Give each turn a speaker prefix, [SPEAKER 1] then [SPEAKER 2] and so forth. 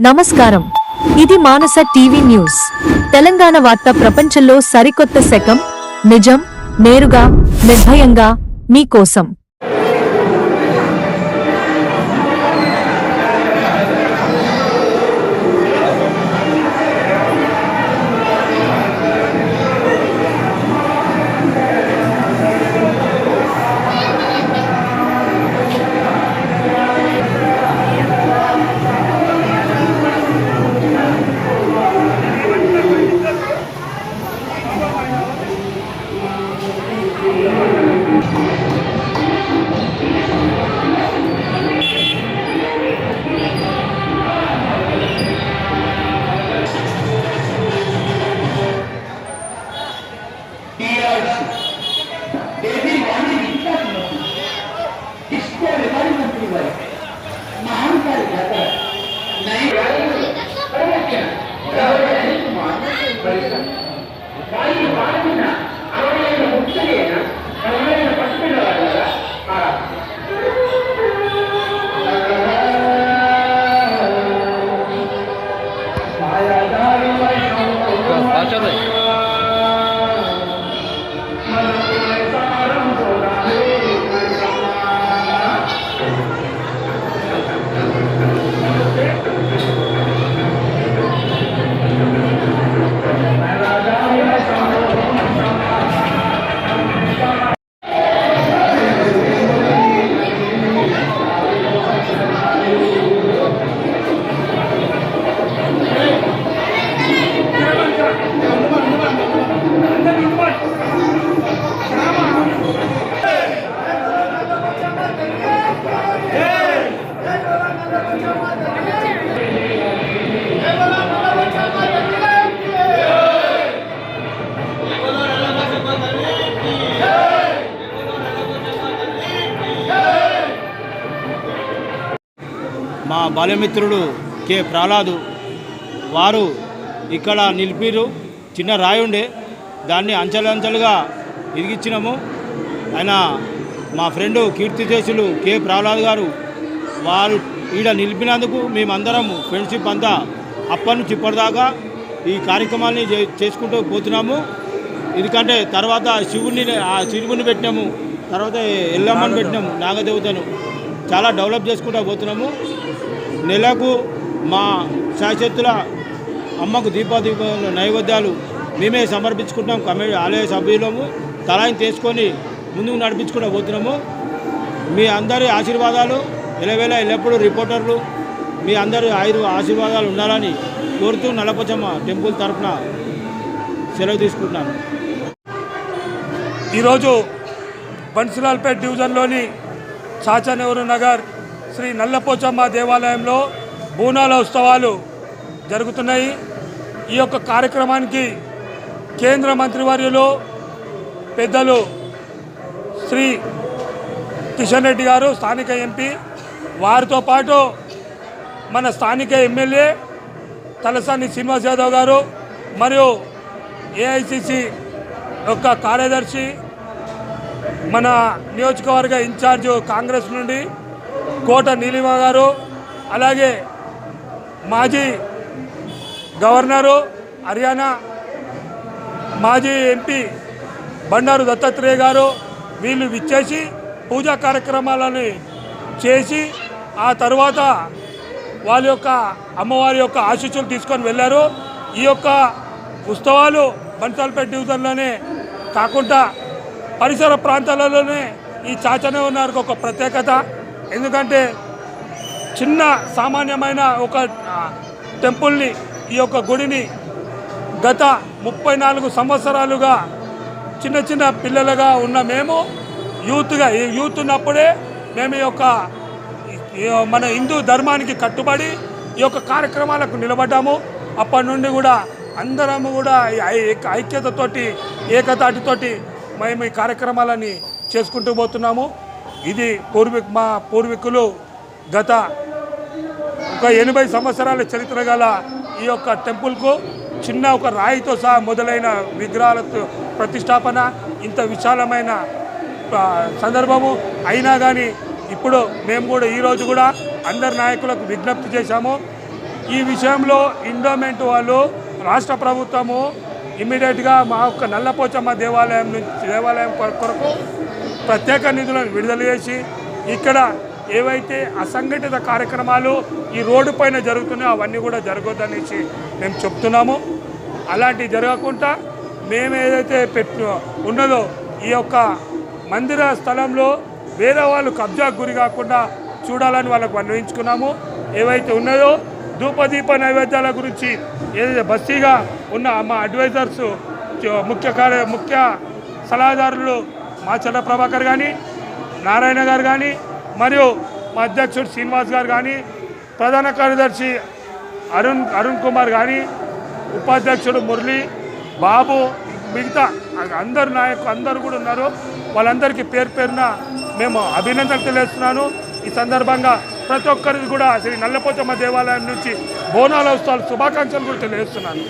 [SPEAKER 1] నమస్కారం. ఇది మానస TV news. Telangana వార్తా ప్రపంచంలో సరికొత్త శకం. నిజం, నేరుగా, నిర్భయంగా మీకోసం.
[SPEAKER 2] మా బాల్యమిత్రుడు కె ప్రహ్లాదు వారు ఇక్కడ నిలిపిరు. చిన్న రాయి ఉండే దాన్ని అంచెలంచెలుగా ఇరిగించినాము. ఆయన మా ఫ్రెండు కీర్తిశేషులు కె ప్రహ్లాద్ గారు వారు ఈడ నిలిపినందుకు మేమందరం ఫ్రెండ్షిప్ అంతా అప్పటి నుంచి ఇప్పటిదాకా ఈ కార్యక్రమాన్ని చేసుకుంటూ పోతున్నాము. ఎందుకంటే తర్వాత శివుని పెట్టినాము, తర్వాత ఎల్లమ్మని పెట్టినాము, నాగదేవతను చాలా డెవలప్ చేసుకుంటూ పోతున్నాము. నెలకు మా శాశ్వతుల అమ్మకు దీప నైవేద్యాలు మేమే సమర్పించుకుంటున్నాం. ఆలయ సభ్యులము తలాయిని తీసుకొని ముందుకు నడిపించుకుంటూ పోతున్నాము. మీ అందరి ఆశీర్వాదాలు ఎలవేళ ఎల్లప్పుడూ రిపోర్టర్లు మీ అందరి ఆశీర్వాదాలు ఉండాలని కోరుతూ నల్లపోచమ్మ టెంపుల్ తరఫున సెలవు తీసుకుంటున్నాను.
[SPEAKER 3] ఈరోజు బన్సిలాల్పేట్ డివిజన్లోని చాచానెహ్రూ నగర్ శ్రీ నల్లపోచమ్మ దేవాలయంలో బోనాల ఉత్సవాలు జరుగుతున్నాయి. ఈ యొక్క కార్యక్రమానికి కేంద్ర మంత్రివర్యులు పెద్దలు శ్రీ కిషన్ రెడ్డి గారు, స్థానిక ఎంపీ, వారితో పాటు మన స్థానిక ఎమ్మెల్యే తలసాని శ్రీనివాస్ యాదవ్ గారు మరియు ఏఐసిసి యొక్క కార్యదర్శి, మన నియోజకవర్గ ఇన్ఛార్జు కాంగ్రెస్ నుండి కోట నీలిమ గారు, అలాగే మాజీ గవర్నరు హర్యానా, మాజీ ఎంపీ బండారు దత్తాత్రేయ గారు వీళ్ళు విచ్చేసి పూజా కార్యక్రమాలను చేసి ఆ తర్వాత వాళ్ళ యొక్క అమ్మవారి యొక్క ఆశీస్సులు తీసుకొని వెళ్ళారు. ఈ యొక్క ఉత్సవాలు బన్సిలాల్పేట్ డివిజన్లోనే కాకుండా పరిసర ప్రాంతాలలోనే ఈ చాచానెహ్రూ నగర్కి ఒక ప్రత్యేకత. ఎందుకంటే చిన్న సామాన్యమైన ఒక టెంపుల్ని, ఈ యొక్క గుడిని గత 34 సంవత్సరాలుగా చిన్న చిన్న పిల్లలుగా ఉన్న మేము యూత్ ఉన్నప్పుడే మేము ఈ యొక్క మన హిందూ ధర్మానికి కట్టుబడి ఈ యొక్క కార్యక్రమాలకు నిలబడ్డాము. అప్పటి నుండి కూడా అందరము కూడా ఐక్యతతోటి ఏకతాటితోటి మేము ఈ కార్యక్రమాలని చేసుకుంటూ పోతున్నాము. ఇది మా పూర్వీకులు గత ఒక 80 సంవత్సరాల చరిత్ర గల ఈ యొక్క టెంపుల్కు చిన్న ఒక రాయితో సహా మొదలైన విగ్రహాలతో ప్రతిష్టాపన ఇంత విశాలమైన సందర్భము అయినా కానీ ఇప్పుడు మేము కూడా ఈరోజు కూడా అందరి నాయకులకు విజ్ఞప్తి చేశాము. ఈ విషయంలో ఎండోమెంట్ వాళ్ళు రాష్ట్ర ప్రభుత్వము ఇమ్మీడియట్గా మా యొక్క నల్లపోచమ్మ దేవాలయం కొరకు ప్రత్యేక నిధులను విడుదల చేసి ఇక్కడ ఏవైతే అసంఘటిత కార్యక్రమాలు ఈ రోడ్డు పైన జరుగుతున్నాయో అవన్నీ కూడా జరగొద్దనేసి మేము చెప్తున్నాము. అలాంటివి జరగకుండా మేము ఏదైతే ఉన్నదో ఈ యొక్క మందిర స్థలంలో వేరే వాళ్ళు కబ్జాకు గురి కాకుండా చూడాలని వాళ్ళకు అన్వయించుకున్నాము. ఏవైతే ఉన్నాయో ధూపదీప నైవేద్యాల గురించి ఏదైతే బస్తీగా ఉన్న మా అడ్వైజర్స్ ముఖ్య సలహాదారులు మా చల్ల ప్రభాకర్ కానీ, నారాయణ గారు కానీ, మరియు మా అధ్యక్షుడు శ్రీనివాస్ గారు కానీ, ప్రధాన కార్యదర్శి అరుణ్ కుమార్ కానీ, ఉపాధ్యక్షుడు మురళి బాబు, మిగతా అందరు నాయకులు అందరూ కూడా ఉన్నారు. వాళ్ళందరికీ పేరున మేము అభినందనలు తెలియజేస్తున్నాను. ఈ సందర్భంగా ప్రతి ఒక్కరికి కూడా శ్రీ నల్లపోచమ్మ దేవాలయం నుంచి బోనాల ఉత్సవాలు శుభాకాంక్షలు కూడా తెలియజేస్తున్నాను.